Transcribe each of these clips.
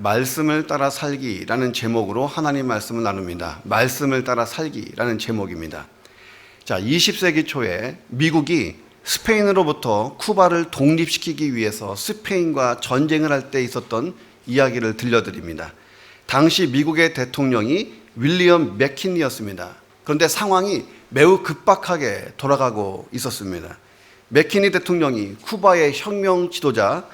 말씀을 따라 살기라는 제목으로 하나님 말씀을 나눕니다. 말씀을 따라 살기라는 제목입니다. 자, 20세기 초에 미국이 스페인으로부터 쿠바를 독립시키기 위해서 스페인과 전쟁을 할 때 있었던 이야기를 들려드립니다. 당시 미국의 대통령이 윌리엄 맥킨리였습니다. 그런데 상황이 매우 급박하게 돌아가고 있었습니다. 맥키니 대통령이 쿠바의 혁명 지도자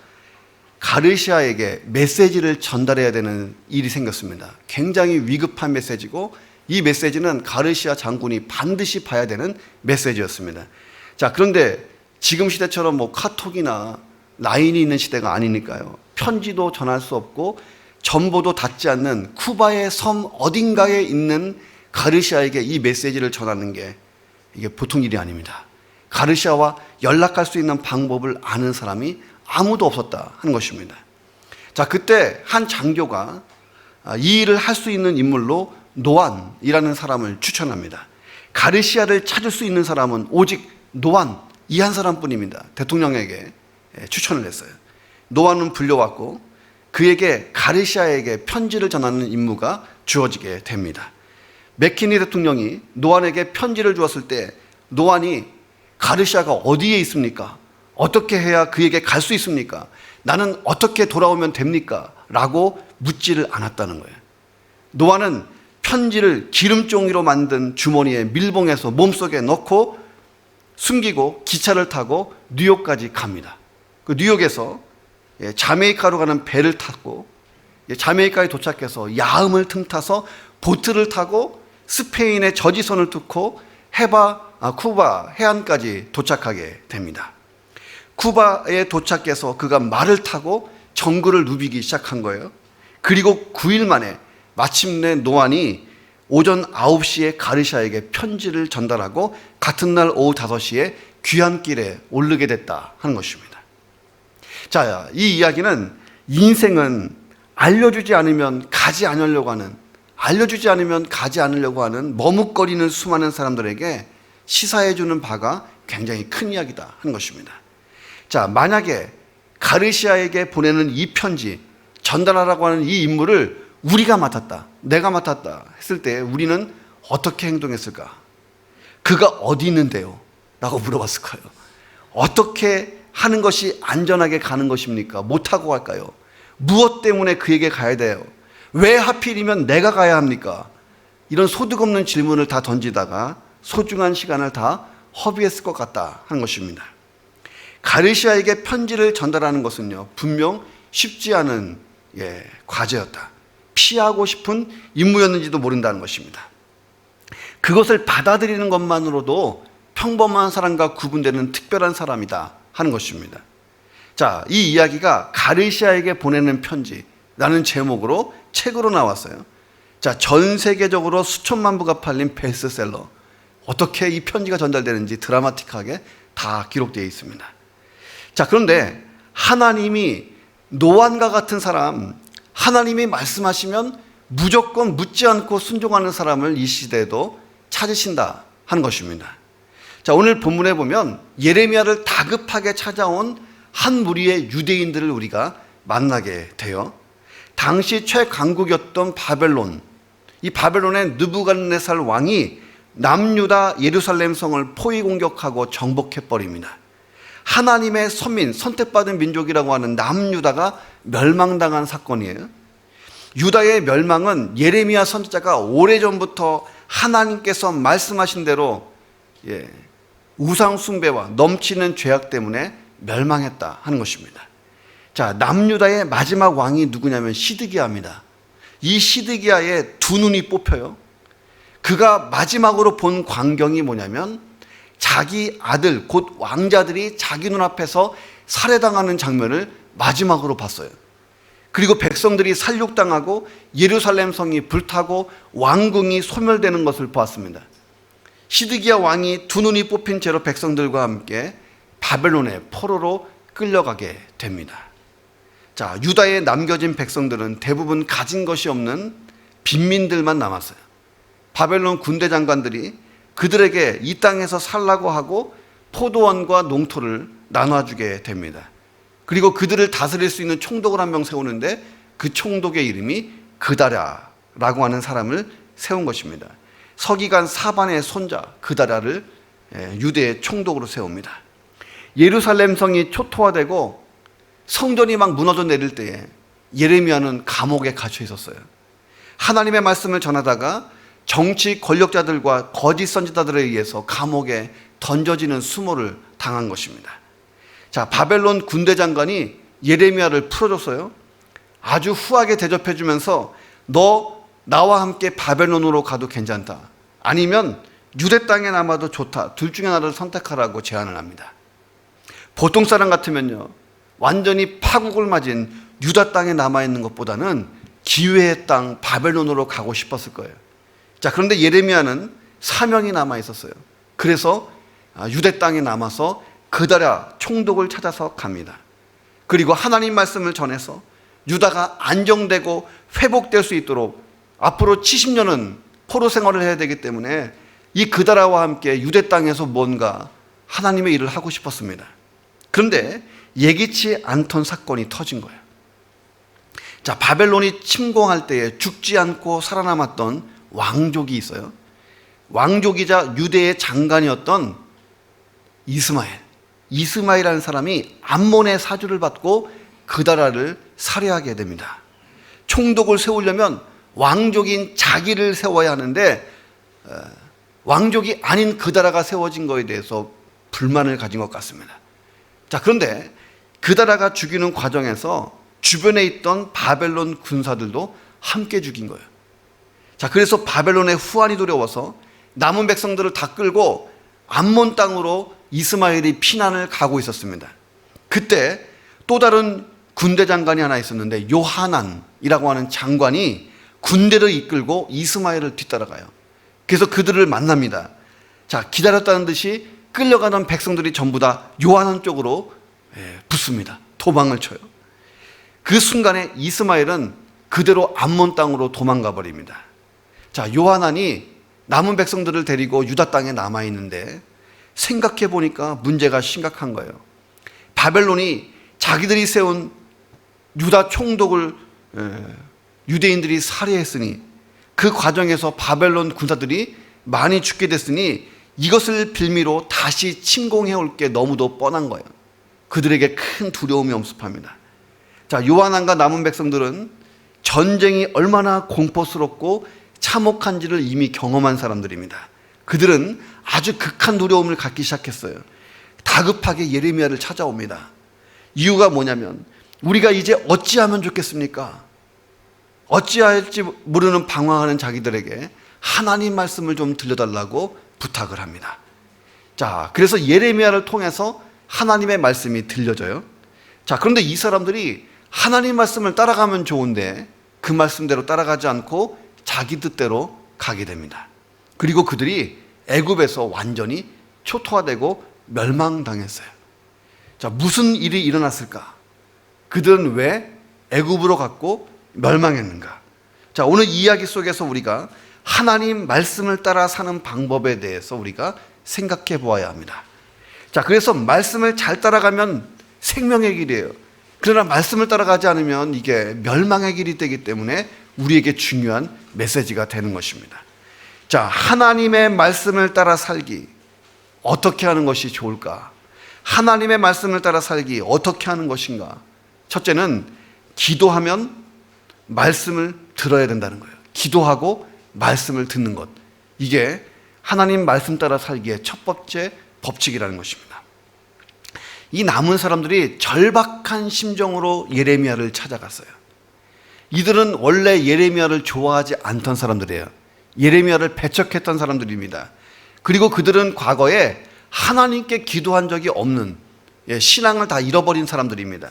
가르시아에게 메시지를 전달해야 되는 일이 생겼습니다. 굉장히 위급한 메시지고 이 메시지는 가르시아 장군이 반드시 봐야 되는 메시지였습니다. 자, 그런데 지금 시대처럼 카톡이나 라인이 있는 시대가 아니니까요. 편지도 전할 수 없고 전보도 닿지 않는 쿠바의 섬 어딘가에 있는 가르시아에게 이 메시지를 전하는 게 이게 보통 일이 아닙니다. 가르시아와 연락할 수 있는 방법을 아는 사람이 아무도 없었다 하는 것입니다. 자, 그때 한 장교가 이 일을 할 수 있는 인물로 노안이라는 사람을 추천합니다. 가르시아를 찾을 수 있는 사람은 오직 노안 이 한 사람뿐입니다. 대통령에게 추천을 했어요. 노안은 불려왔고 그에게 가르시아에게 편지를 전하는 임무가 주어지게 됩니다. 맥키니 대통령이 노안에게 편지를 주었을 때 노안이 가르시아가 어디에 있습니까? 어떻게 해야 그에게 갈 수 있습니까? 나는 어떻게 돌아오면 됩니까? 라고 묻지를 않았다는 거예요. 노아는 편지를 기름종이로 만든 주머니에 밀봉해서 몸속에 넣고 숨기고 기차를 타고 뉴욕까지 갑니다. 그 뉴욕에서 자메이카로 가는 배를 타고 자메이카에 도착해서 야음을 틈타서 보트를 타고 스페인의 저지선을 뚫고 쿠바 해안까지 도착하게 됩니다. 쿠바에 도착해서 그가 말을 타고 정글을 누비기 시작한 거예요. 그리고 9일 만에 마침내 노안이 오전 9시에 가르시아에게 편지를 전달하고 같은 날 오후 5시에 귀환길에 오르게 됐다 하는 것입니다. 자, 이 이야기는 인생은 알려주지 않으면 가지 않으려고 하는 머뭇거리는 수많은 사람들에게 시사해주는 바가 굉장히 큰 이야기다 하는 것입니다. 자, 만약에 가르시아에게 보내는 이 편지, 전달하라고 하는 이 임무를 우리가 맡았다, 내가 맡았다 했을 때 우리는 어떻게 행동했을까? 그가 어디 있는데요? 라고 물어봤을까요? 어떻게 하는 것이 안전하게 가는 것입니까? 못하고 갈까요? 무엇 때문에 그에게 가야 돼요? 왜 하필이면 내가 가야 합니까? 이런 소득 없는 질문을 다 던지다가 소중한 시간을 다 허비했을 것 같다 하는 것입니다. 가르시아에게 편지를 전달하는 것은요, 분명 쉽지 않은 과제였다. 피하고 싶은 임무였는지도 모른다는 것입니다. 그것을 받아들이는 것만으로도 평범한 사람과 구분되는 특별한 사람이다 하는 것입니다. 자, 이 이야기가 가르시아에게 보내는 편지라는 제목으로 책으로 나왔어요. 자, 전 세계적으로 수천만 부가 팔린 베스트셀러. 어떻게 이 편지가 전달되는지 드라마틱하게 다 기록되어 있습니다. 자, 그런데 하나님이 노안과 같은 사람, 하나님이 말씀하시면 무조건 묻지 않고 순종하는 사람을 이 시대에도 찾으신다 하는 것입니다. 자, 오늘 본문에 보면 예레미야를 다급하게 찾아온 한 무리의 유대인들을 우리가 만나게 돼요. 당시 최강국이었던 바벨론, 이 바벨론의 느부갓네살 왕이 남유다 예루살렘 성을 포위 공격하고 정복해버립니다. 하나님의 선민, 선택받은 민족이라고 하는 남유다가 멸망당한 사건이에요. 유다의 멸망은 예레미야 선지자가 오래전부터 하나님께서 말씀하신 대로 우상 숭배와 넘치는 죄악 때문에 멸망했다 하는 것입니다. 자, 남유다의 마지막 왕이 누구냐면 시드기야입니다. 이 시드기야의 두 눈이 뽑혀요. 그가 마지막으로 본 광경이 뭐냐면 자기 아들 곧 왕자들이 자기 눈앞에서 살해당하는 장면을 마지막으로 봤어요. 그리고 백성들이 살육당하고 예루살렘 성이 불타고 왕궁이 소멸되는 것을 보았습니다. 시드기야 왕이 두 눈이 뽑힌 채로 백성들과 함께 바벨론의 포로로 끌려가게 됩니다. 자, 유다에 남겨진 백성들은 대부분 가진 것이 없는 빈민들만 남았어요. 바벨론 군대 장관들이 그들에게 이 땅에서 살라고 하고 포도원과 농토를 나눠주게 됩니다. 그리고 그들을 다스릴 수 있는 총독을 한 명 세우는데 그 총독의 이름이 그다랴라고 하는 사람을 세운 것입니다. 서기관 사반의 손자 그다랴를 유대의 총독으로 세웁니다. 예루살렘 성이 초토화되고 성전이 막 무너져 내릴 때에 예레미야는 감옥에 갇혀 있었어요. 하나님의 말씀을 전하다가 정치 권력자들과 거짓 선지자들에 의해서 감옥에 던져지는 수모를 당한 것입니다. 자, 바벨론 군대 장관이 예레미야를 풀어줬어요. 아주 후하게 대접해주면서 너 나와 함께 바벨론으로 가도 괜찮다. 아니면 유대 땅에 남아도 좋다. 둘 중에 하나를 선택하라고 제안을 합니다. 보통 사람 같으면요, 완전히 파국을 맞은 유다 땅에 남아있는 것보다는 기회의 땅 바벨론으로 가고 싶었을 거예요. 자, 그런데 예레미야는 사명이 남아있었어요. 그래서 유대 땅에 남아서 그다랴 총독을 찾아서 갑니다. 그리고 하나님 말씀을 전해서 유다가 안정되고 회복될 수 있도록 앞으로 70년은 포로 생활을 해야 되기 때문에 이 그다랴와 함께 유대 땅에서 뭔가 하나님의 일을 하고 싶었습니다. 그런데 예기치 않던 사건이 터진 거예요. 자, 바벨론이 침공할 때에 죽지 않고 살아남았던 왕족이 있어요. 왕족이자 유대의 장관이었던 이스마엘이라는 사람이 암몬의 사주를 받고 그다랴를 살해하게 됩니다. 총독을 세우려면 왕족인 자기를 세워야 하는데 왕족이 아닌 그다랴가 세워진 것에 대해서 불만을 가진 것 같습니다. 자, 그런데 그다랴가 죽이는 과정에서 주변에 있던 바벨론 군사들도 함께 죽인 거예요. 자, 그래서 바벨론의 후환이 두려워서 남은 백성들을 다 끌고 암몬 땅으로 이스마엘이 피난을 가고 있었습니다. 그때 또 다른 군대 장관이 하나 있었는데 요하난이라고 하는 장관이 군대를 이끌고 이스마엘을 뒤따라가요. 그래서 그들을 만납니다. 자, 기다렸다는 듯이 끌려가던 백성들이 전부 다 요하난 쪽으로 붙습니다. 도망을 쳐요. 그 순간에 이스마엘은 그대로 암몬 땅으로 도망가 버립니다. 자, 요하난이 남은 백성들을 데리고 유다 땅에 남아 있는데 생각해 보니까 문제가 심각한 거예요. 바벨론이 자기들이 세운 유다 총독을 유대인들이 살해했으니 그 과정에서 바벨론 군사들이 많이 죽게 됐으니 이것을 빌미로 다시 침공해 올 게 너무도 뻔한 거예요. 그들에게 큰 두려움이 엄습합니다. 자, 요하난과 남은 백성들은 전쟁이 얼마나 공포스럽고 참혹한지를 이미 경험한 사람들입니다. 그들은 아주 극한 두려움을 갖기 시작했어요. 다급하게 예레미야를 찾아옵니다. 이유가 뭐냐면 우리가 이제 어찌하면 좋겠습니까? 어찌할지 모르는 방황하는 자기들에게 하나님 말씀을 좀 들려달라고 부탁을 합니다. 자, 그래서 예레미야를 통해서 하나님의 말씀이 들려져요. 자, 그런데 이 사람들이 하나님 말씀을 따라가면 좋은데 그 말씀대로 따라가지 않고 자기 뜻대로 가게 됩니다. 그리고 그들이 애굽에서 완전히 초토화되고 멸망당했어요. 자, 무슨 일이 일어났을까? 그들은 왜 애굽으로 갔고 멸망했는가? 자, 오늘 이 이야기 속에서 우리가 하나님 말씀을 따라 사는 방법에 대해서 우리가 생각해 보아야 합니다. 자, 그래서 말씀을 잘 따라가면 생명의 길이에요. 그러나 말씀을 따라가지 않으면 이게 멸망의 길이 되기 때문에 우리에게 중요한 메시지가 되는 것입니다. 자, 하나님의 말씀을 따라 살기 어떻게 하는 것이 좋을까? 하나님의 말씀을 따라 살기 어떻게 하는 것인가? 첫째는 기도하면 말씀을 들어야 된다는 거예요. 기도하고 말씀을 듣는 것. 이게 하나님 말씀 따라 살기의 첫 번째 법칙이라는 것입니다. 이 남은 사람들이 절박한 심정으로 예레미야를 찾아갔어요. 이들은 원래 예레미야를 좋아하지 않던 사람들이에요. 예레미야를 배척했던 사람들입니다. 그리고 그들은 과거에 하나님께 기도한 적이 없는 신앙을 다 잃어버린 사람들입니다.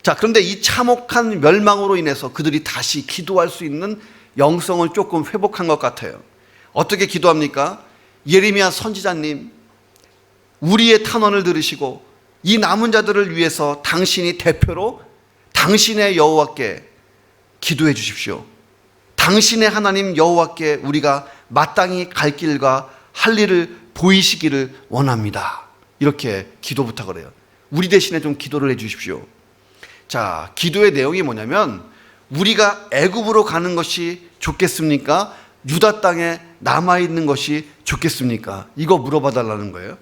자, 그런데 이 참혹한 멸망으로 인해서 그들이 다시 기도할 수 있는 영성을 조금 회복한 것 같아요. 어떻게 기도합니까? 예레미야 선지자님, 우리의 탄원을 들으시고 이 남은 자들을 위해서 당신이 대표로 당신의 여호와께 기도해 주십시오. 당신의 하나님 여호와께 우리가 마땅히 갈 길과 할 일을 보이시기를 원합니다. 이렇게 기도 부탁을 해요. 우리 대신에 좀 기도를 해 주십시오. 자, 기도의 내용이 뭐냐면 우리가 애굽으로 가는 것이 좋겠습니까? 유다 땅에 남아있는 것이 좋겠습니까? 이거 물어봐 달라는 거예요.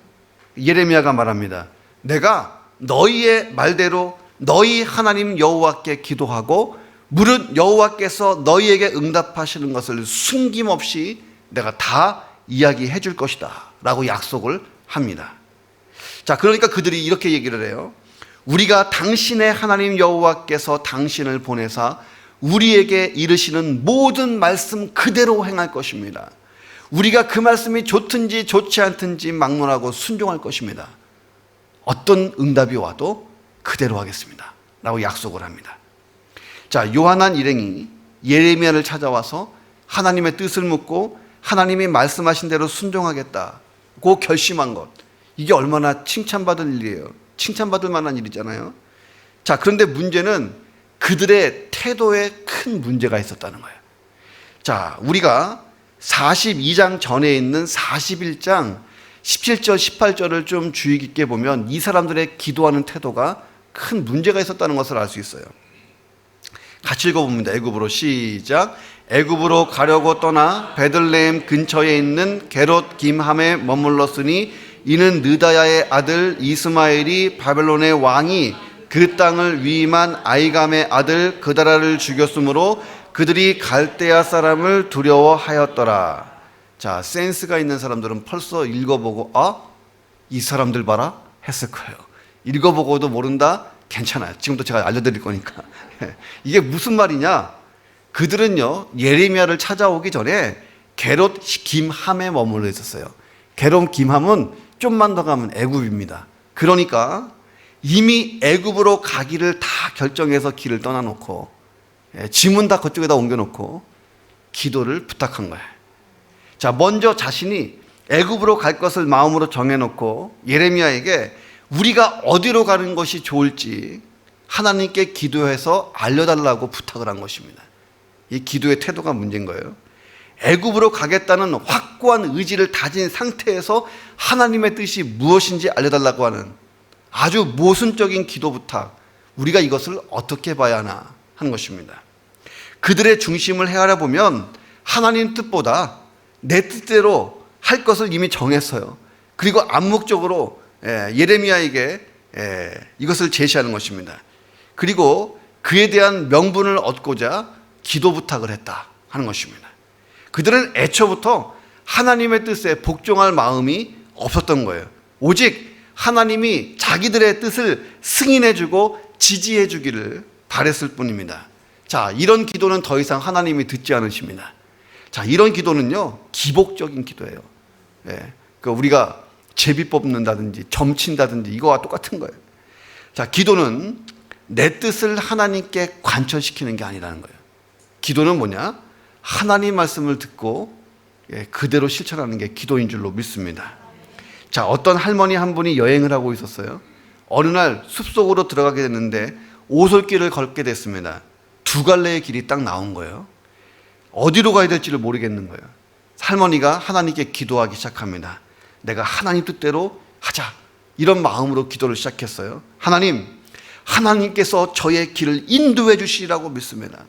예레미야가 말합니다. 내가 너희의 말대로 너희 하나님 여호와께 기도하고 물은 여호와께서 너희에게 응답하시는 것을 숨김없이 내가 다 이야기해 줄 것이다 라고 약속을 합니다. 자, 그러니까 그들이 이렇게 얘기를 해요. 우리가 당신의 하나님 여호와께서 당신을 보내사 우리에게 이르시는 모든 말씀 그대로 행할 것입니다. 우리가 그 말씀이 좋든지 좋지 않든지 막론하고 순종할 것입니다. 어떤 응답이 와도 그대로 하겠습니다 라고 약속을 합니다. 자, 요한한 일행이 예레미야를 찾아와서 하나님의 뜻을 묻고 하나님이 말씀하신 대로 순종하겠다고 결심한 것, 이게 얼마나 칭찬받을 일이에요. 칭찬받을 만한 일이잖아요. 자, 그런데 문제는 그들의 태도에 큰 문제가 있었다는 거예요. 자, 우리가 42장 전에 있는 41장 17절 18절을 좀 주의 깊게 보면 이 사람들의 기도하는 태도가 큰 문제가 있었다는 것을 알 수 있어요. 같이 읽어봅니다. 애굽으로 시작. 애굽으로 가려고 떠나 베들레헴 근처에 있는 게롯 김함에 머물렀으니 이는 느다야의 아들 이스마엘이 바벨론의 왕이 그 땅을 위임한 아이감의 아들 그다라를 죽였으므로 그들이 갈대아 사람을 두려워하였더라. 자, 센스가 있는 사람들은 벌써 읽어보고 이 사람들 봐라 했을 거예요. 읽어보고도 모른다? 괜찮아요. 지금도 제가 알려드릴 거니까. 이게 무슨 말이냐? 그들은요, 예레미야를 찾아오기 전에 게롯 김함에 머물러 있었어요. 게롯 김함은 좀만 더 가면 애굽입니다. 그러니까 이미 애굽으로 가기를 다 결정해서 길을 떠나놓고 짐은 다 그쪽에다 옮겨놓고 기도를 부탁한 거예요. 자, 먼저 자신이 애굽으로 갈 것을 마음으로 정해놓고 예레미야에게 우리가 어디로 가는 것이 좋을지 하나님께 기도해서 알려달라고 부탁을 한 것입니다. 이 기도의 태도가 문제인 거예요. 애굽으로 가겠다는 확고한 의지를 다진 상태에서 하나님의 뜻이 무엇인지 알려달라고 하는 아주 모순적인 기도 부탁, 우리가 이것을 어떻게 봐야 하나 하는 것입니다. 그들의 중심을 헤아려 보면 하나님 뜻보다 내 뜻대로 할 것을 이미 정했어요. 그리고 암묵적으로 예레미야에게 이것을 제시하는 것입니다. 그리고 그에 대한 명분을 얻고자 기도 부탁을 했다 하는 것입니다. 그들은 애초부터 하나님의 뜻에 복종할 마음이 없었던 거예요. 오직 하나님이 자기들의 뜻을 승인해주고 지지해주기를 바랬을 뿐입니다. 자, 이런 기도는 더 이상 하나님이 듣지 않으십니다. 자, 이런 기도는요, 기복적인 기도예요. 우리가 제비 뽑는다든지 점친다든지 이거와 똑같은 거예요. 자, 기도는 내 뜻을 하나님께 관철시키는 게 아니라는 거예요. 기도는 뭐냐? 하나님 말씀을 듣고 그대로 실천하는 게 기도인 줄로 믿습니다. 자, 어떤 할머니 한 분이 여행을 하고 있었어요. 어느 날 숲속으로 들어가게 됐는데 오솔길을 걷게 됐습니다. 두 갈래의 길이 딱 나온 거예요. 어디로 가야 될지를 모르겠는 거예요. 할머니가 하나님께 기도하기 시작합니다. 내가 하나님 뜻대로 하자, 이런 마음으로 기도를 시작했어요. 하나님께서 저의 길을 인도해 주시라고 믿습니다.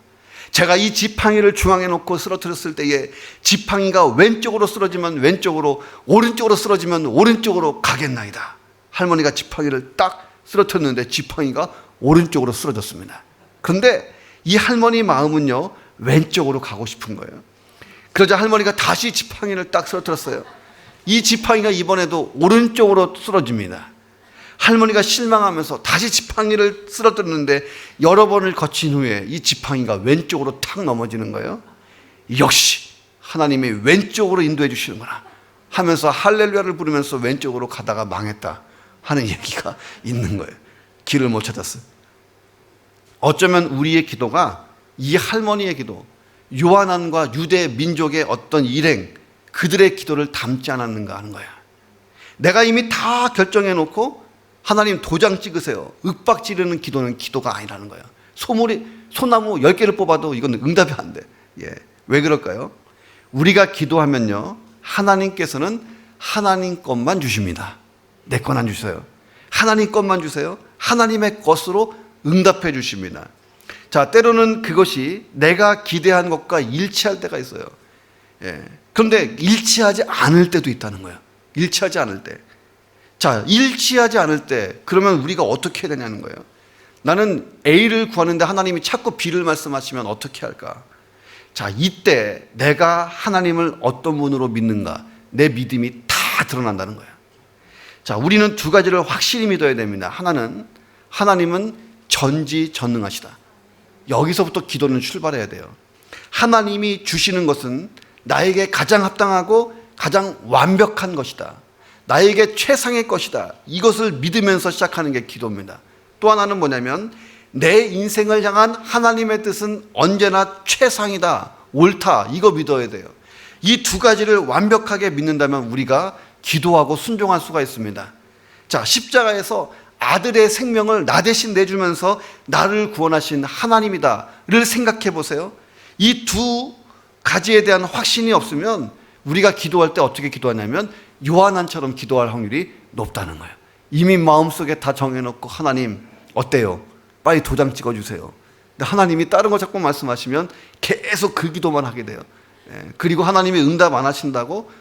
제가 이 지팡이를 중앙에 놓고 쓰러뜨렸을 때에 지팡이가 왼쪽으로 쓰러지면 왼쪽으로, 오른쪽으로 쓰러지면 오른쪽으로 가겠나이다. 할머니가 지팡이를 딱 쓰러뜨렸는데 지팡이가 오른쪽으로 쓰러졌습니다. 그런데 이 할머니 마음은요, 왼쪽으로 가고 싶은 거예요. 그러자 할머니가 다시 지팡이를 딱 쓰러뜨렸어요. 이 지팡이가 이번에도 오른쪽으로 쓰러집니다. 할머니가 실망하면서 다시 지팡이를 쓰러뜨렸는데 여러 번을 거친 후에 이 지팡이가 왼쪽으로 탁 넘어지는 거예요. 역시 하나님이 왼쪽으로 인도해 주시는구나 하면서 할렐루야를 부르면서 왼쪽으로 가다가 망했다 하는 얘기가 있는 거예요. 길을 못 찾았어요. 어쩌면 우리의 기도가 이 할머니의 기도, 요한안과 유대 민족의 어떤 일행, 그들의 기도를 담지 않았는가 하는 거야. 내가 이미 다 결정해 놓고 하나님 도장 찍으세요, 윽박 지르는 기도는 기도가 아니라는 거예요. 소나무 10개를 뽑아도 이건 응답이 안 돼. 왜 그럴까요? 우리가 기도하면요, 하나님께서는 하나님 것만 주십니다. 내 건 안 주세요. 하나님 것만 주세요. 하나님의 것으로 응답해 주십니다. 자, 때로는 그것이 내가 기대한 것과 일치할 때가 있어요. 예. 그런데 일치하지 않을 때도 있다는 거예요. 일치하지 않을 때. 자, 일치하지 않을 때 그러면 우리가 어떻게 해야 되냐는 거예요. 나는 A를 구하는데 하나님이 자꾸 B를 말씀하시면 어떻게 할까? 자, 이때 내가 하나님을 어떤 분으로 믿는가, 내 믿음이 다 드러난다는 거예요. 자, 우리는 두 가지를 확실히 믿어야 됩니다. 하나님은 전지전능하시다. 여기서부터 기도는 출발해야 돼요. 하나님이 주시는 것은 나에게 가장 합당하고 가장 완벽한 것이다. 나에게 최상의 것이다. 이것을 믿으면서 시작하는 게 기도입니다. 또 하나는 뭐냐면 내 인생을 향한 하나님의 뜻은 언제나 최상이다, 옳다. 이거 믿어야 돼요. 이 두 가지를 완벽하게 믿는다면 우리가 기도하고 순종할 수가 있습니다. 자, 십자가에서 아들의 생명을 나 대신 내주면서 나를 구원하신 하나님이다를 생각해 보세요. 이 두 가지에 대한 확신이 없으면 우리가 기도할 때 어떻게 기도하냐면 요한안처럼 기도할 확률이 높다는 거예요. 이미 마음속에 다 정해놓고 하나님 어때요? 빨리 도장 찍어주세요. 근데 하나님이 다른 거 자꾸 말씀하시면 계속 그 기도만 하게 돼요. 그리고 하나님이 응답 안 하신다고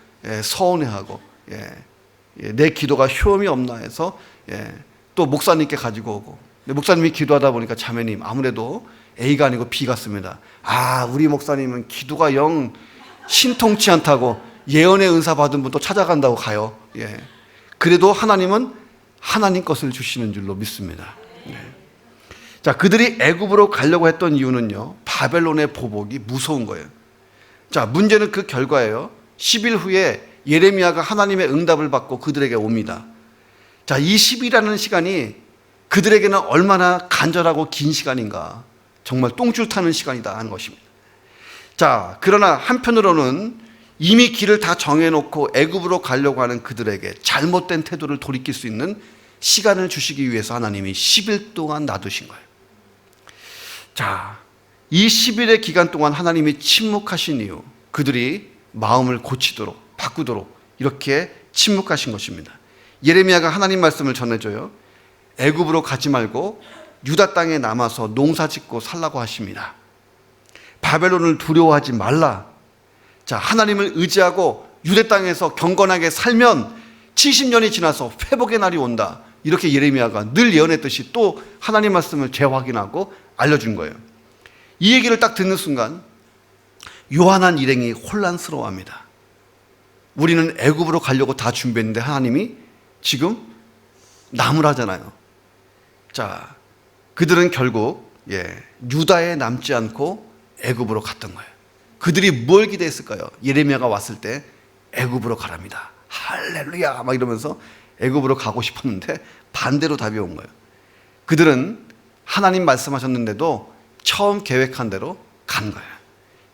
서운해하고 내 기도가 효험이 없나 해서 또 목사님께 가지고 오고, 근데 목사님이 기도하다 보니까 자매님 아무래도 A가 아니고 B 같습니다. 아, 우리 목사님은 기도가 영 신통치 않다고 예언의 은사 받은 분 또 찾아간다고 가요. 그래도 하나님은 하나님 것을 주시는 줄로 믿습니다. 자, 그들이 애굽으로 가려고 했던 이유는요, 바벨론의 보복이 무서운 거예요. 자, 문제는 그 결과예요. 10일 후에 예레미야가 하나님의 응답을 받고 그들에게 옵니다. 자, 이 10일이라는 시간이 그들에게는 얼마나 간절하고 긴 시간인가. 정말 똥줄 타는 시간이다 하는 것입니다. 자, 그러나 한편으로는 이미 길을 다 정해놓고 애굽으로 가려고 하는 그들에게 잘못된 태도를 돌이킬 수 있는 시간을 주시기 위해서 하나님이 10일 동안 놔두신 거예요. 자, 이 10일의 기간 동안 하나님이 침묵하신 이유, 그들이 마음을 고치도록 바꾸도록 이렇게 침묵하신 것입니다. 예레미야가 하나님 말씀을 전해줘요. 애굽으로 가지 말고 유다 땅에 남아서 농사 짓고 살라고 하십니다. 바벨론을 두려워하지 말라. 자, 하나님을 의지하고 유대 땅에서 경건하게 살면 70년이 지나서 회복의 날이 온다. 이렇게 예레미야가 늘 예언했듯이 또 하나님 말씀을 재확인하고 알려준 거예요. 이 얘기를 딱 듣는 순간 요한한 일행이 혼란스러워합니다. 우리는 애굽으로 가려고 다 준비했는데 하나님이 지금 나무라잖아요. 자, 그들은 결국 유다에 남지 않고 애굽으로 갔던 거예요. 그들이 뭘 기대했을까요? 예레미야가 왔을 때 애굽으로 가랍니다. 할렐루야 막 이러면서 애굽으로 가고 싶었는데 반대로 답이 온 거예요. 그들은 하나님 말씀하셨는데도 처음 계획한 대로 간 거예요.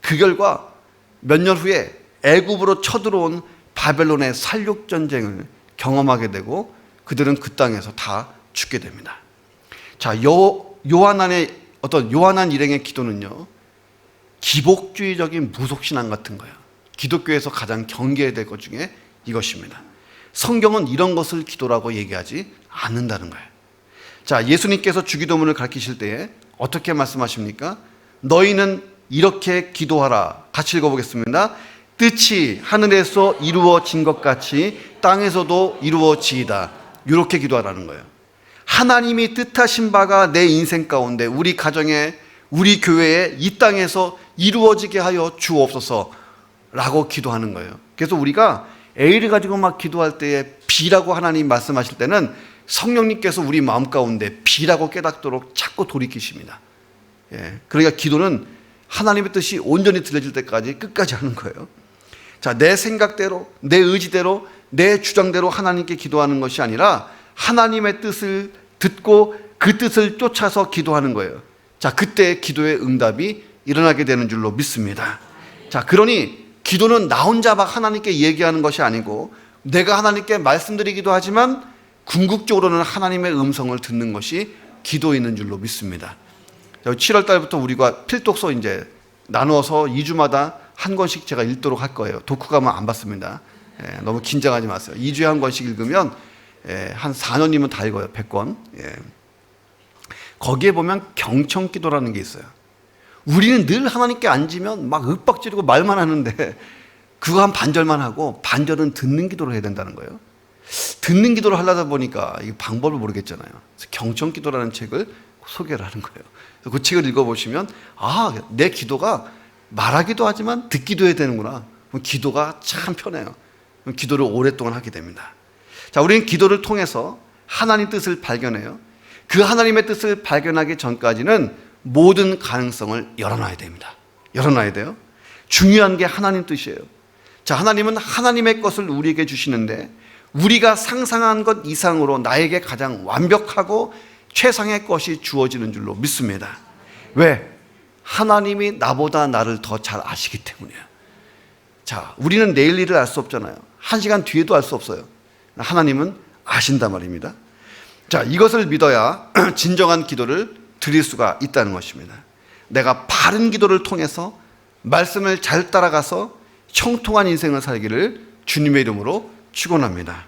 그 결과 몇 년 후에 애굽으로 쳐들어온 바벨론의 살육전쟁을 경험하게 되고 그들은 그 땅에서 다 죽게 됩니다. 자, 요한한 일행의 기도는요, 기복주의적인 무속신앙 같은 거예요. 기독교에서 가장 경계해야 될 것 중에 이것입니다. 성경은 이런 것을 기도라고 얘기하지 않는다는 거예요. 자, 예수님께서 주기도문을 가르치실 때에 어떻게 말씀하십니까? 너희는 이렇게 기도하라. 같이 읽어보겠습니다. 뜻이 하늘에서 이루어진 것 같이 땅에서도 이루어지이다. 이렇게 기도하라는 거예요. 하나님이 뜻하신 바가 내 인생 가운데, 우리 가정에, 우리 교회에, 이 땅에서 이루어지게 하여 주옵소서 라고 기도하는 거예요. 그래서 우리가 A를 가지고 막 기도할 때에 B라고 하나님 말씀하실 때는 성령님께서 우리 마음 가운데 B라고 깨닫도록 자꾸 돌이키십니다. 그러니까 기도는 하나님의 뜻이 온전히 들려질 때까지 끝까지 하는 거예요. 자, 내 생각대로, 내 의지대로, 내 주장대로 하나님께 기도하는 것이 아니라 하나님의 뜻을 듣고 그 뜻을 쫓아서 기도하는 거예요. 자, 그때 기도의 응답이 일어나게 되는 줄로 믿습니다. 자, 그러니 기도는 나 혼자 막 하나님께 얘기하는 것이 아니고 내가 하나님께 말씀드리기도 하지만 궁극적으로는 하나님의 음성을 듣는 것이 기도인 줄로 믿습니다. 7월 달부터 우리가 필독서 이제 나누어서 2주마다 한 권씩 제가 읽도록 할 거예요. 독후감은 안 받습니다. 너무 긴장하지 마세요. 2주에 한 권씩 읽으면 한 4년이면 다 읽어요. 100권. 거기에 보면 경청기도라는 게 있어요. 우리는 늘 하나님께 앉으면 막 윽박지르고 말만 하는데 그거 한 반절만 하고 반절은 듣는 기도를 해야 된다는 거예요. 듣는 기도를 하려다 보니까 이 방법을 모르겠잖아요. 그래서 경청기도라는 책을 소개를 하는 거예요. 그 책을 읽어보시면 내 기도가 말하기도 하지만 듣기도 해야 되는구나. 그럼 기도가 참 편해요. 그럼 기도를 오랫동안 하게 됩니다. 자, 우리는 기도를 통해서 하나님 뜻을 발견해요. 그 하나님의 뜻을 발견하기 전까지는 모든 가능성을 열어놔야 됩니다. 열어놔야 돼요. 중요한 게 하나님 뜻이에요. 자, 하나님은 하나님의 것을 우리에게 주시는데 우리가 상상한 것 이상으로 나에게 가장 완벽하고 최상의 것이 주어지는 줄로 믿습니다. 왜? 하나님이 나보다 나를 더 잘 아시기 때문이에요. 자, 우리는 내일 일을 알 수 없잖아요. 1시간 뒤에도 알 수 없어요. 하나님은 아신단 말입니다. 자, 이것을 믿어야 진정한 기도를 드릴 수가 있다는 것입니다. 내가 바른 기도를 통해서 말씀을 잘 따라가서 형통한 인생을 살기를 주님의 이름으로 축원합니다.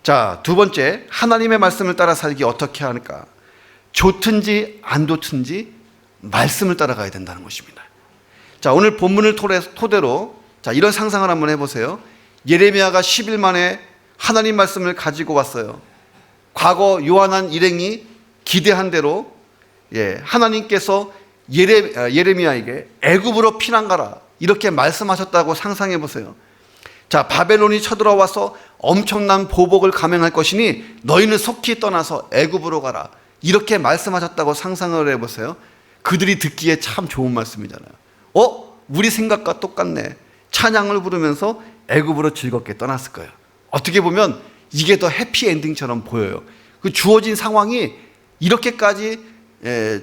자, 두 번째, 하나님의 말씀을 따라 살기 어떻게 할까? 좋든지 안 좋든지 말씀을 따라가야 된다는 것입니다. 자, 오늘 본문을 토대로 자, 이런 상상을 한번 해보세요. 예레미야가 10일 만에 하나님 말씀을 가지고 왔어요. 과거 요한한 일행이 기대한 대로 하나님께서 예레미야에게 애굽으로 피난 가라 이렇게 말씀하셨다고 상상해 보세요. 자, 바벨론이 쳐들어와서 엄청난 보복을 감행할 것이니 너희는 속히 떠나서 애굽으로 가라 이렇게 말씀하셨다고 상상을 해보세요. 그들이 듣기에 참 좋은 말씀이잖아요. 우리 생각과 똑같네. 찬양을 부르면서 애굽으로 즐겁게 떠났을 거예요. 어떻게 보면 이게 더 해피엔딩처럼 보여요. 그 주어진 상황이 이렇게까지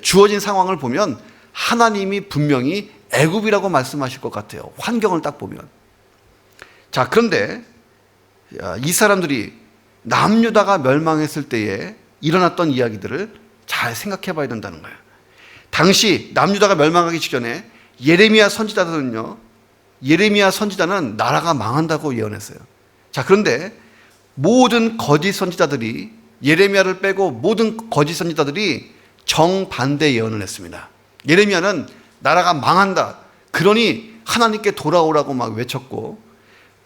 주어진 상황을 보면 하나님이 분명히 애굽이라고 말씀하실 것 같아요. 환경을 딱 보면. 자, 그런데 이 사람들이 남유다가 멸망했을 때에 일어났던 이야기들을 잘 생각해 봐야 된다는 거예요. 당시 남유다가 멸망하기 직전에 예레미야 선지자는 나라가 망한다고 예언했어요. 자, 그런데 모든 거짓 선지자들이 예레미야를 빼고 모든 거짓 선지자들이 정반대 예언을 했습니다. 예레미야는 나라가 망한다. 그러니 하나님께 돌아오라고 막 외쳤고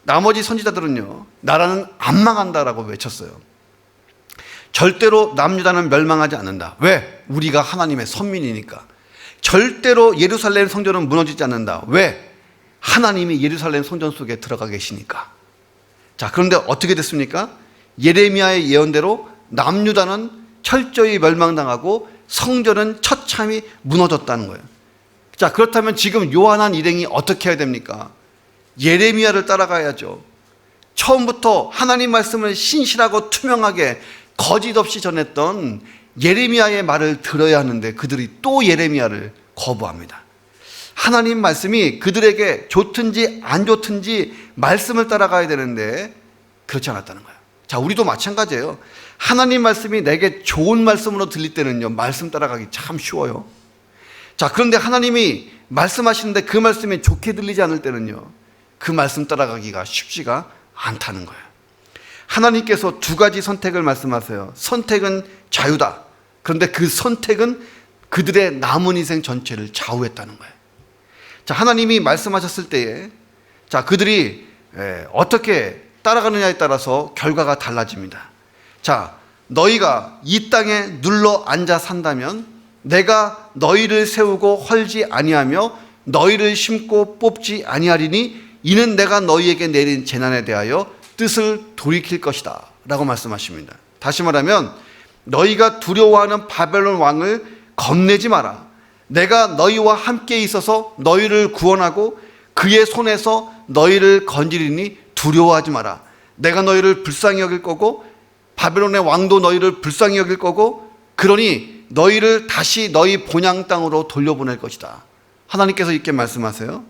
나머지 선지자들은요. 나라는 안 망한다라고 외쳤어요. 절대로 남유다는 멸망하지 않는다. 왜? 우리가 하나님의 선민이니까. 절대로 예루살렘 성전은 무너지지 않는다. 왜? 하나님이 예루살렘 성전 속에 들어가 계시니까. 자, 그런데 어떻게 됐습니까? 예레미야의 예언대로 남유다는 철저히 멸망당하고 성전은 처참히 무너졌다는 거예요. 자, 그렇다면 지금 요한한 일행이 어떻게 해야 됩니까? 예레미야를 따라가야죠. 처음부터 하나님 말씀을 신실하고 투명하게 거짓 없이 전했던 예레미야의 말을 들어야 하는데 그들이 또 예레미야를 거부합니다. 하나님 말씀이 그들에게 좋든지 안 좋든지 말씀을 따라가야 되는데 그렇지 않았다는 거예요. 자, 우리도 마찬가지예요. 하나님 말씀이 내게 좋은 말씀으로 들릴 때는요, 말씀 따라가기 참 쉬워요. 자, 그런데 하나님이 말씀하시는데 그 말씀이 좋게 들리지 않을 때는요, 그 말씀 따라가기가 쉽지가 않다는 거예요. 하나님께서 두 가지 선택을 말씀하세요. 선택은 자유다. 그런데 그 선택은 그들의 남은 인생 전체를 좌우했다는 거예요. 자, 하나님이 말씀하셨을 때에 자, 그들이 어떻게 따라가느냐에 따라서 결과가 달라집니다. 자, 너희가 이 땅에 눌러 앉아 산다면 내가 너희를 세우고 헐지 아니하며 너희를 심고 뽑지 아니하리니 이는 내가 너희에게 내린 재난에 대하여 뜻을 돌이킬 것이다 라고 말씀하십니다. 다시 말하면 너희가 두려워하는 바벨론 왕을 겁내지 마라. 내가 너희와 함께 있어서 너희를 구원하고 그의 손에서 너희를 건지리니 두려워하지 마라. 내가 너희를 불쌍히 여길 거고 바벨론의 왕도 너희를 불쌍히 여길 거고 그러니 너희를 다시 너희 본향 땅으로 돌려보낼 것이다. 하나님께서 이렇게 말씀하세요.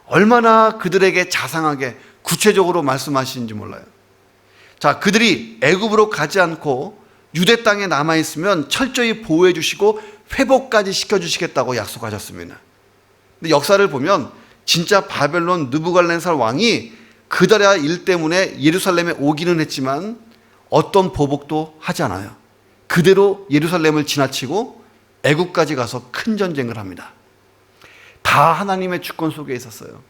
얼마나 그들에게 자상하게 구체적으로 말씀하시는지 몰라요. 자, 그들이 애굽으로 가지 않고 유대 땅에 남아있으면 철저히 보호해 주시고 회복까지 시켜주시겠다고 약속하셨습니다. 근데 역사를 보면 진짜 바벨론 느부갈네살 왕이 그들의 일 때문에 예루살렘에 오기는 했지만 어떤 보복도 하지 않아요. 그대로 예루살렘을 지나치고 애굽까지 가서 큰 전쟁을 합니다. 다 하나님의 주권 속에 있었어요.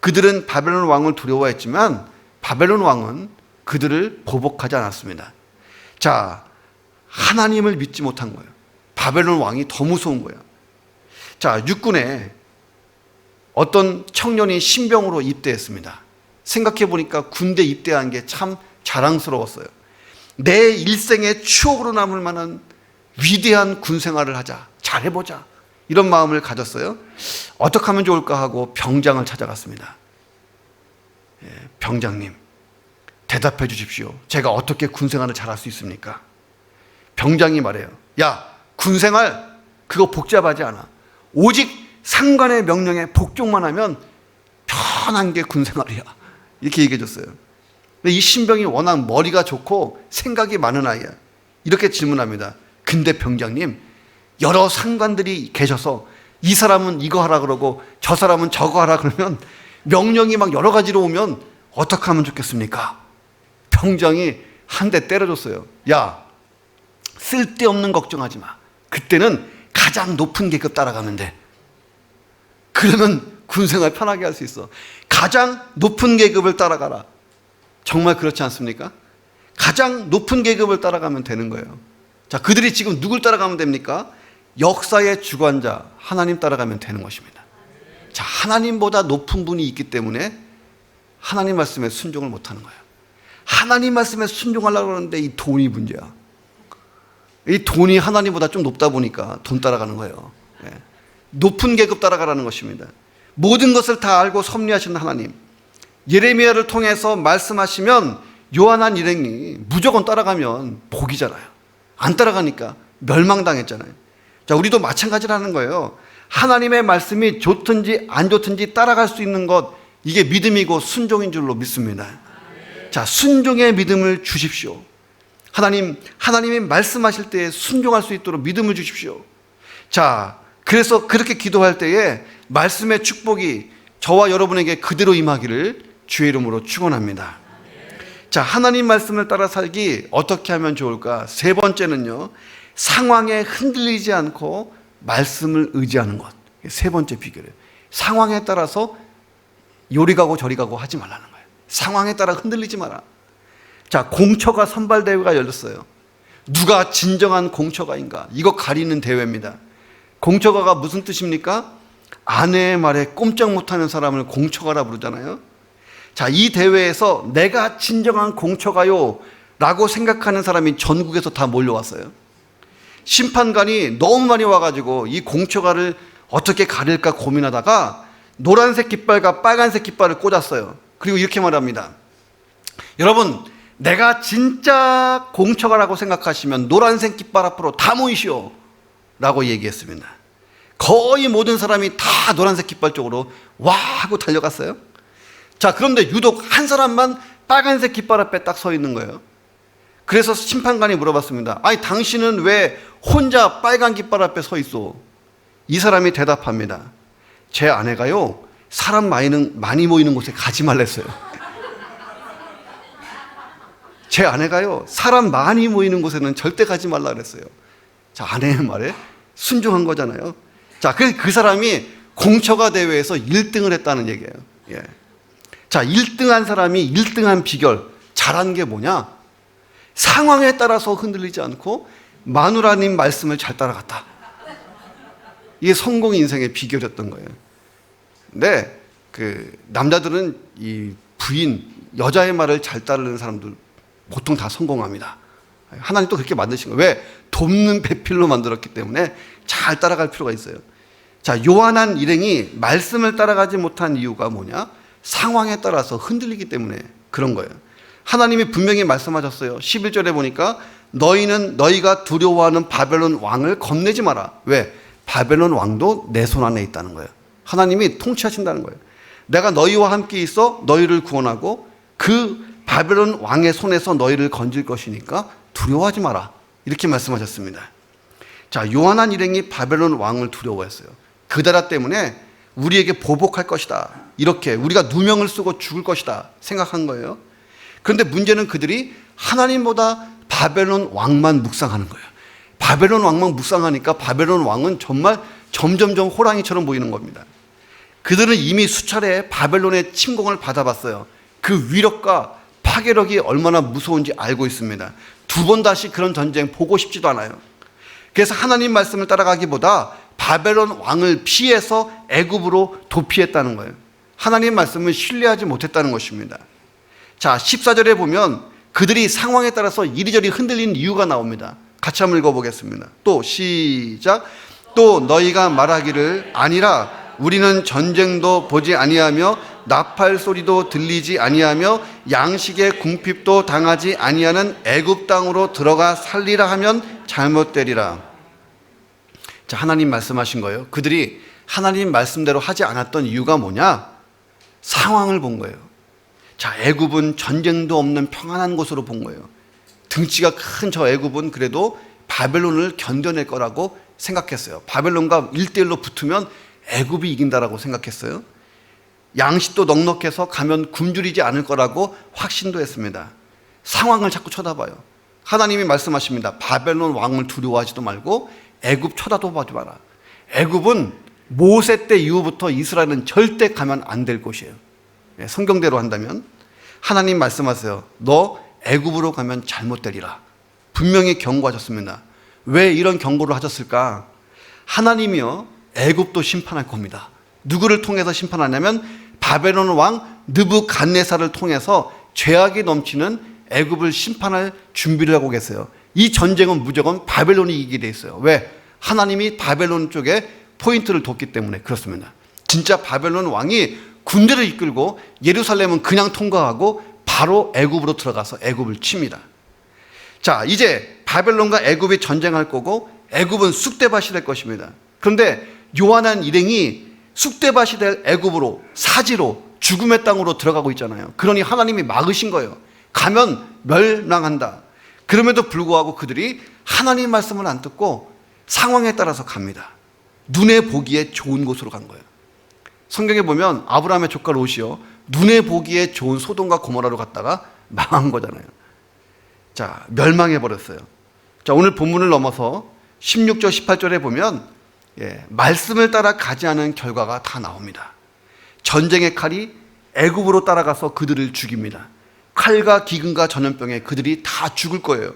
그들은 바벨론 왕을 두려워했지만 바벨론 왕은 그들을 보복하지 않았습니다. 자, 하나님을 믿지 못한 거예요. 바벨론 왕이 더 무서운 거예요. 자, 육군에 어떤 청년이 신병으로 입대했습니다. 생각해 보니까 군대 입대한 게 참 자랑스러웠어요. 내 일생의 추억으로 남을 만한 위대한 군 생활을 하자, 잘해보자, 이런 마음을 가졌어요. 어떻게 하면 좋을까 하고 병장을 찾아갔습니다. 병장님, 대답해 주십시오. 제가 어떻게 군 생활을 잘할 수 있습니까? 병장이 말해요. 야, 군 생활 그거 복잡하지 않아. 오직 상관의 명령에 복종만 하면 편한 게 군 생활이야. 이렇게 얘기해 줬어요. 이 신병이 워낙 머리가 좋고 생각이 많은 아이야. 이렇게 질문합니다. 근데 병장님, 여러 상관들이 계셔서 이 사람은 이거 하라 그러고 저 사람은 저거 하라 그러면 명령이 막 여러 가지로 오면 어떻게 하면 좋겠습니까? 병장이 한 대 때려줬어요. 야, 쓸데없는 걱정하지 마. 그때는 가장 높은 계급 따라가면 돼. 그러면 군생활 편하게 할 수 있어. 가장 높은 계급을 따라가라. 정말 그렇지 않습니까? 가장 높은 계급을 따라가면 되는 거예요. 자, 그들이 지금 누굴 따라가면 됩니까? 역사의 주관자 하나님 따라가면 되는 것입니다. 자, 하나님보다 높은 분이 있기 때문에 하나님 말씀에 순종을 못하는 거예요. 하나님 말씀에 순종하려고 하는데 이 돈이 문제야. 이 돈이 하나님보다 좀 높다 보니까 돈 따라가는 거예요. 높은 계급 따라가라는 것입니다. 모든 것을 다 알고 섭리하시는 하나님, 예레미야를 통해서 말씀하시면 요한한 일행이 무조건 따라가면 복이잖아요. 안 따라가니까 멸망당했잖아요. 자, 우리도 마찬가지라는 거예요. 하나님의 말씀이 좋든지 안 좋든지 따라갈 수 있는 것, 이게 믿음이고 순종인 줄로 믿습니다. 자, 순종의 믿음을 주십시오. 하나님이 말씀하실 때에 순종할 수 있도록 믿음을 주십시오. 자, 그래서 그렇게 기도할 때에 말씀의 축복이 저와 여러분에게 그대로 임하기를 주의 이름으로 축원합니다. 자, 하나님 말씀을 따라 살기 어떻게 하면 좋을까? 세 번째는요, 상황에 흔들리지 않고 말씀을 의지하는 것. 세 번째 비결이에요. 상황에 따라서 요리 가고 저리 가고 하지 말라는 거예요. 상황에 따라 흔들리지 마라. 자, 공처가 선발 대회가 열렸어요. 누가 진정한 공처가인가? 이거 가리는 대회입니다. 공처가가 무슨 뜻입니까? 아내의 말에 꼼짝 못하는 사람을 공처가라 부르잖아요. 자, 이 대회에서 내가 진정한 공처가요 라고 생각하는 사람이 전국에서 다 몰려왔어요. 심판관이 너무 많이 와가지고 이 공처가를 어떻게 가릴까 고민하다가 노란색 깃발과 빨간색 깃발을 꽂았어요. 그리고 이렇게 말합니다. 여러분, 내가 진짜 공처가라고 생각하시면 노란색 깃발 앞으로 다 모이시오 라고 얘기했습니다. 거의 모든 사람이 다 노란색 깃발 쪽으로 와 하고 달려갔어요. 자, 그런데 유독 한 사람만 빨간색 깃발 앞에 딱 서 있는 거예요. 그래서 심판관이 물어봤습니다. 아니, 당신은 왜 혼자 빨간 깃발 앞에 서 있어? 이 사람이 대답합니다. 제 아내가요, 사람 많이 모이는 곳에 가지 말랬어요. 제 아내가요, 사람 많이 모이는 곳에는 절대 가지 말라 그랬어요. 자, 아내의 말에 순종한 거잖아요. 자, 그 사람이 공처가 대회에서 1등을 했다는 얘기예요. 예. 자, 1등한 사람이 1등한 비결, 잘한 게 뭐냐? 상황에 따라서 흔들리지 않고 마누라님 말씀을 잘 따라갔다. 이게 성공 인생의 비결이었던 거예요. 근데 남자들은 이 부인, 여자의 말을 잘 따르는 사람들 보통 다 성공합니다. 하나님 또 그렇게 만드신 거예요. 왜? 돕는 배필로 만들었기 때문에 잘 따라갈 필요가 있어요. 자, 요한한 일행이 말씀을 따라가지 못한 이유가 뭐냐? 상황에 따라서 흔들리기 때문에 그런 거예요. 하나님이 분명히 말씀하셨어요. 11절에 보니까 너희가 두려워하는 바벨론 왕을 겁내지 마라. 왜? 바벨론 왕도 내 손 안에 있다는 거예요. 하나님이 통치하신다는 거예요. 내가 너희와 함께 있어 너희를 구원하고 그 바벨론 왕의 손에서 너희를 건질 것이니까 두려워하지 마라. 이렇게 말씀하셨습니다. 자, 요한한 일행이 바벨론 왕을 두려워했어요. 그 나라 때문에 우리에게 보복할 것이다. 이렇게 우리가 누명을 쓰고 죽을 것이다 생각한 거예요. 그런데 문제는 그들이 하나님보다 바벨론 왕만 묵상하는 거예요. 바벨론 왕만 묵상하니까 바벨론 왕은 정말 점점점 호랑이처럼 보이는 겁니다. 그들은 이미 수차례 바벨론의 침공을 받아봤어요. 그 위력과 파괴력이 얼마나 무서운지 알고 있습니다. 두 번 다시 그런 전쟁 보고 싶지도 않아요. 그래서 하나님 말씀을 따라가기보다 바벨론 왕을 피해서 애굽으로 도피했다는 거예요. 하나님 말씀을 신뢰하지 못했다는 것입니다. 자, 14절에 보면 그들이 상황에 따라서 이리저리 흔들리는 이유가 나옵니다. 같이 한번 읽어보겠습니다. 또 시작. 또 너희가 말하기를 아니라 우리는 전쟁도 보지 아니하며 나팔 소리도 들리지 아니하며 양식의 궁핍도 당하지 아니하는 애굽 땅으로 들어가 살리라 하면 잘못되리라. 자, 하나님 말씀하신 거예요. 그들이 하나님 말씀대로 하지 않았던 이유가 뭐냐? 상황을 본 거예요. 자, 애굽은 전쟁도 없는 평안한 곳으로 본 거예요. 등치가 큰 저 애굽은 그래도 바벨론을 견뎌낼 거라고 생각했어요. 바벨론과 1대1로 붙으면 애굽이 이긴다라고 생각했어요. 양식도 넉넉해서 가면 굶주리지 않을 거라고 확신도 했습니다. 상황을 자꾸 쳐다봐요. 하나님이 말씀하십니다. 바벨론 왕을 두려워하지도 말고 애굽 쳐다도 보지 마라. 애굽은 모세 때 이후부터 이스라엘은 절대 가면 안 될 곳이에요. 성경대로 한다면 하나님 말씀하세요. 너 애굽으로 가면 잘못되리라. 분명히 경고하셨습니다. 왜 이런 경고를 하셨을까? 하나님이요, 애굽도 심판할 겁니다. 누구를 통해서 심판하냐면 바벨론 왕 느부갓네살을 통해서 죄악이 넘치는 애굽을 심판할 준비를 하고 계세요. 이 전쟁은 무조건 바벨론이 이기게 돼 있어요. 왜? 하나님이 바벨론 쪽에 포인트를 뒀기 때문에 그렇습니다. 진짜 바벨론 왕이 군대를 이끌고 예루살렘은 그냥 통과하고 바로 애굽으로 들어가서 애굽을 칩니다. 자, 이제 바벨론과 애굽이 전쟁할 거고 애굽은 쑥대밭이 될 것입니다. 그런데 요한한 일행이 쑥대밭이 될 애굽으로, 사지로, 죽음의 땅으로 들어가고 있잖아요. 그러니 하나님이 막으신 거예요. 가면 멸망한다. 그럼에도 불구하고 그들이 하나님 말씀을 안 듣고 상황에 따라서 갑니다. 눈에 보기에 좋은 곳으로 간 거예요. 성경에 보면 아브라함의 조카 롯이요, 눈에 보기에 좋은 소돔과 고모라로 갔다가 망한 거잖아요. 자, 멸망해버렸어요. 자, 오늘 본문을 넘어서 16절 18절에 보면 말씀을 따라 가지 않은 결과가 다 나옵니다. 전쟁의 칼이 애굽으로 따라가서 그들을 죽입니다. 칼과 기근과 전염병에 그들이 다 죽을 거예요.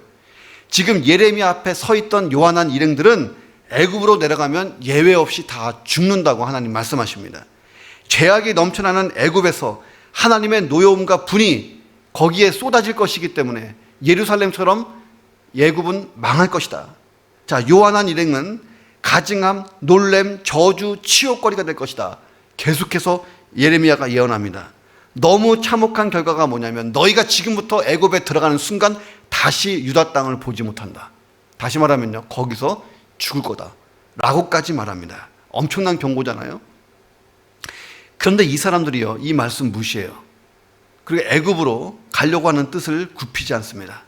지금 예레미야 앞에 서 있던 요한한 일행들은 애굽으로 내려가면 예외 없이 다 죽는다고 하나님 말씀하십니다. 죄악이 넘쳐나는 애굽에서 하나님의 노여움과 분이 거기에 쏟아질 것이기 때문에 예루살렘처럼 애굽은 망할 것이다. 자, 요한한 일행은 가증함, 놀램, 저주, 치욕거리가 될 것이다. 계속해서 예레미야가 예언합니다. 너무 참혹한 결과가 뭐냐면 너희가 지금부터 애굽에 들어가는 순간 다시 유다 땅을 보지 못한다. 다시 말하면요, 거기서 죽을 거다 라고까지 말합니다. 엄청난 경고잖아요. 그런데 이 사람들이요, 이 말씀 무시해요. 그리고 애굽으로 가려고 하는 뜻을 굽히지 않습니다.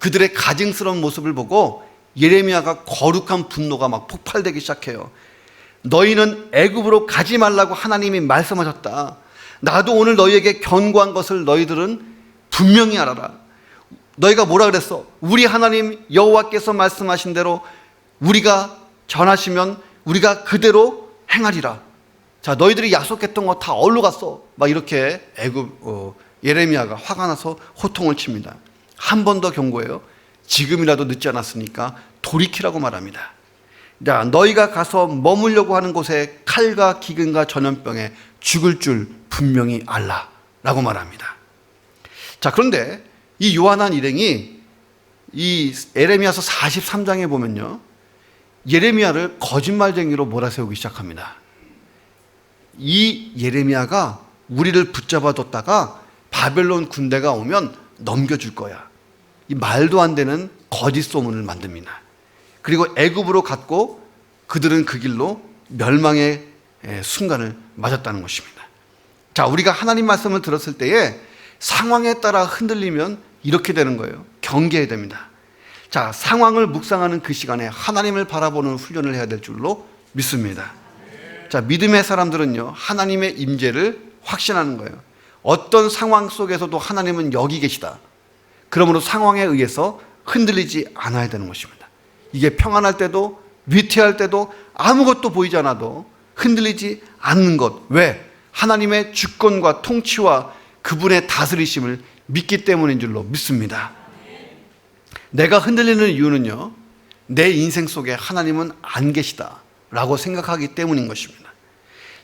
그들의 가증스러운 모습을 보고 예레미야가 거룩한 분노가 막 폭발되기 시작해요. 너희는 애굽으로 가지 말라고 하나님이 말씀하셨다. 나도 오늘 너희에게 경고한 것을 너희들은 분명히 알아라. 너희가 뭐라 그랬어? 우리 하나님 여호와께서 말씀하신 대로 우리가 전하시면 우리가 그대로 행하리라. 자, 너희들이 약속했던 거 다 어디로 갔어? 막 이렇게 예레미야가 화가 나서 호통을 칩니다. 한 번 더 경고해요. 지금이라도 늦지 않았으니까 돌이키라고 말합니다. 자, 너희가 가서 머물려고 하는 곳에 칼과 기근과 전염병에 죽을 줄 분명히 알라 라고 말합니다. 자, 그런데 이 요한한 일행이 이 예레미야서 43장에 보면요, 예레미야를 거짓말쟁이로 몰아세우기 시작합니다. 이 예레미야가 우리를 붙잡아뒀다가 바벨론 군대가 오면 넘겨줄 거야. 이 말도 안 되는 거짓 소문을 만듭니다. 그리고 애굽으로 갔고 그들은 그 길로 멸망의 순간을 맞았다는 것입니다. 자, 우리가 하나님 말씀을 들었을 때에 상황에 따라 흔들리면 이렇게 되는 거예요. 경계해야 됩니다. 자, 상황을 묵상하는 그 시간에 하나님을 바라보는 훈련을 해야 될 줄로 믿습니다. 자, 믿음의 사람들은요, 하나님의 임재를 확신하는 거예요. 어떤 상황 속에서도 하나님은 여기 계시다. 그러므로 상황에 의해서 흔들리지 않아야 되는 것입니다. 이게 평안할 때도 위태할 때도 아무것도 보이지 않아도 흔들리지 않는 것. 왜? 하나님의 주권과 통치와 그분의 다스리심을 믿기 때문인 줄로 믿습니다. 내가 흔들리는 이유는요, 내 인생 속에 하나님은 안 계시다라고 생각하기 때문인 것입니다.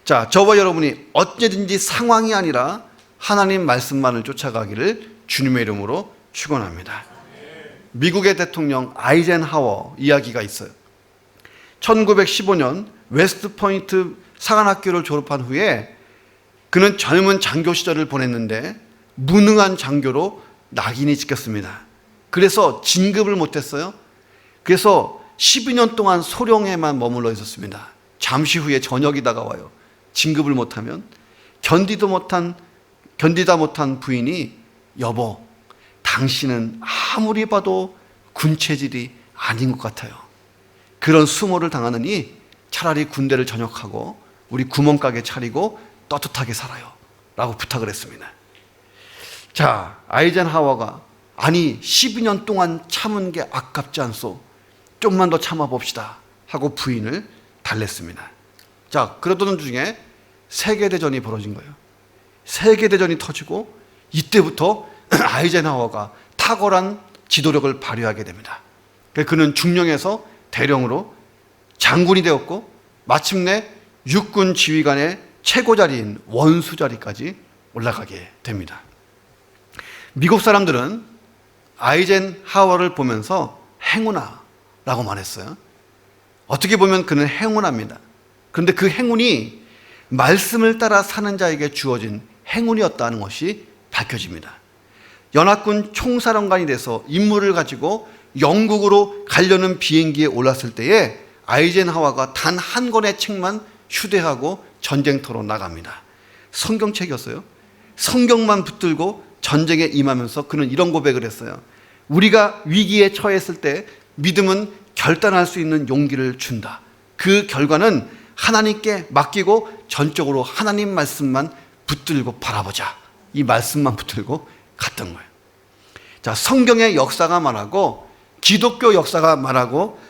자, 저와 여러분이 어쨌든지 상황이 아니라 하나님 말씀만을 쫓아가기를 주님의 이름으로 축원합니다. 미국의 대통령 아이젠하워 이야기가 있어요. 1915년 웨스트포인트 사관학교를 졸업한 후에 그는 젊은 장교 시절을 보냈는데 무능한 장교로 낙인이 찍혔습니다. 그래서 진급을 못했어요. 그래서 12년 동안 소령에만 머물러 있었습니다. 잠시 후에 저녁이 다가와요. 진급을 못하면 견디다 못한 부인이 여보, 당신은 아무리 봐도 군체질이 아닌 것 같아요. 그런 수모를 당하느니 차라리 군대를 전역하고 우리 구멍가게 차리고 떳떳하게 살아요 라고 부탁을 했습니다. 자, 아이젠하워가 아니 12년 동안 참은 게 아깝지 않소, 좀만 더 참아봅시다 하고 부인을 달랬습니다. 자, 그러던 중에 세계대전이 벌어진 거예요. 세계대전이 터지고 이때부터 아이젠하워가 탁월한 지도력을 발휘하게 됩니다. 그는 중령에서 대령으로 장군이 되었고 마침내 육군 지휘관의 최고 자리인 원수 자리까지 올라가게 됩니다. 미국 사람들은 아이젠하워를 보면서 행운아라고 말했어요. 어떻게 보면 그는 행운합니다. 그런데 그 행운이 말씀을 따라 사는 자에게 주어진 행운이었다는 것이 밝혀집니다. 연합군 총사령관이 돼서 임무를 가지고 영국으로 가려는 비행기에 올랐을 때에 아이젠하워가 단 한 권의 책만 휴대하고 전쟁터로 나갑니다. 성경책이었어요. 성경만 붙들고 전쟁에 임하면서 그는 이런 고백을 했어요. 우리가 위기에 처했을 때 믿음은 결단할 수 있는 용기를 준다. 그 결과는 하나님께 맡기고 전적으로 하나님 말씀만 붙들고 바라보자. 이 말씀만 붙들고 갔던 거예요. 자, 성경의 역사가 말하고 기독교 역사가 말하고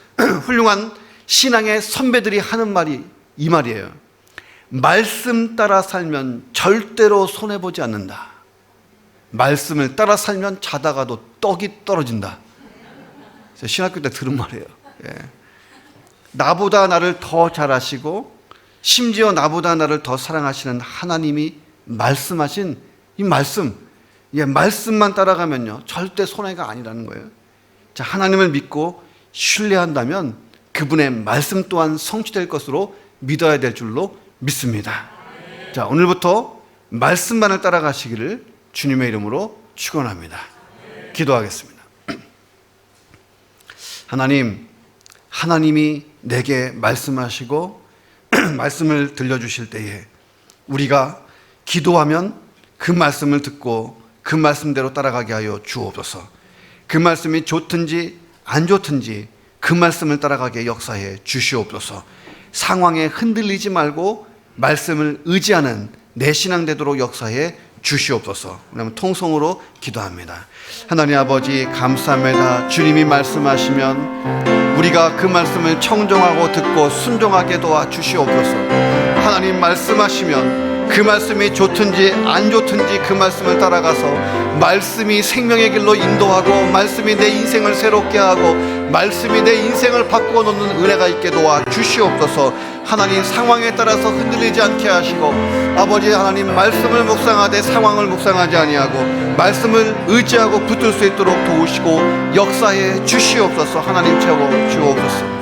훌륭한 신앙의 선배들이 하는 말이 이 말이에요. 말씀 따라 살면 절대로 손해보지 않는다. 말씀을 따라 살면 자다가도 떡이 떨어진다. 제가 신학교 때 들은 말이에요. 예. 나보다 나를 더 잘 아시고 심지어 나보다 나를 더 사랑하시는 하나님이 말씀하신 이 말씀, 말씀만 따라가면요 절대 손해가 아니라는 거예요. 자, 하나님을 믿고 신뢰한다면 그분의 말씀 또한 성취될 것으로 믿어야 될 줄로 믿습니다. 자, 오늘부터 말씀만을 따라가시기를 주님의 이름으로 축원합니다. 기도하겠습니다. 하나님이 내게 말씀하시고 말씀을 들려주실 때에 우리가 기도하면 그 말씀을 듣고 그 말씀대로 따라가게 하여 주옵소서. 그 말씀이 좋든지 안 좋든지 그 말씀을 따라가게 역사해 주시옵소서. 상황에 흔들리지 말고 말씀을 의지하는 내 신앙 되도록 역사해 주시옵소서. 그러면 통성으로 기도합니다. 하나님 아버지 감사합니다. 주님이 말씀하시면 우리가 그 말씀을 청정하고 듣고 순종하게 도와 주시옵소서. 하나님 말씀하시면 그 말씀이 좋든지 안 좋든지 그 말씀을 따라가서 말씀이 생명의 길로 인도하고 말씀이 내 인생을 새롭게 하고 말씀이 내 인생을 바꾸어 놓는 은혜가 있게 도와 주시옵소서. 하나님 상황에 따라서 흔들리지 않게 하시고 아버지 하나님 말씀을 묵상하되 상황을 묵상하지 아니하고 말씀을 의지하고 붙들 수 있도록 도우시고 역사해 주시옵소서. 하나님 채워 주옵소서.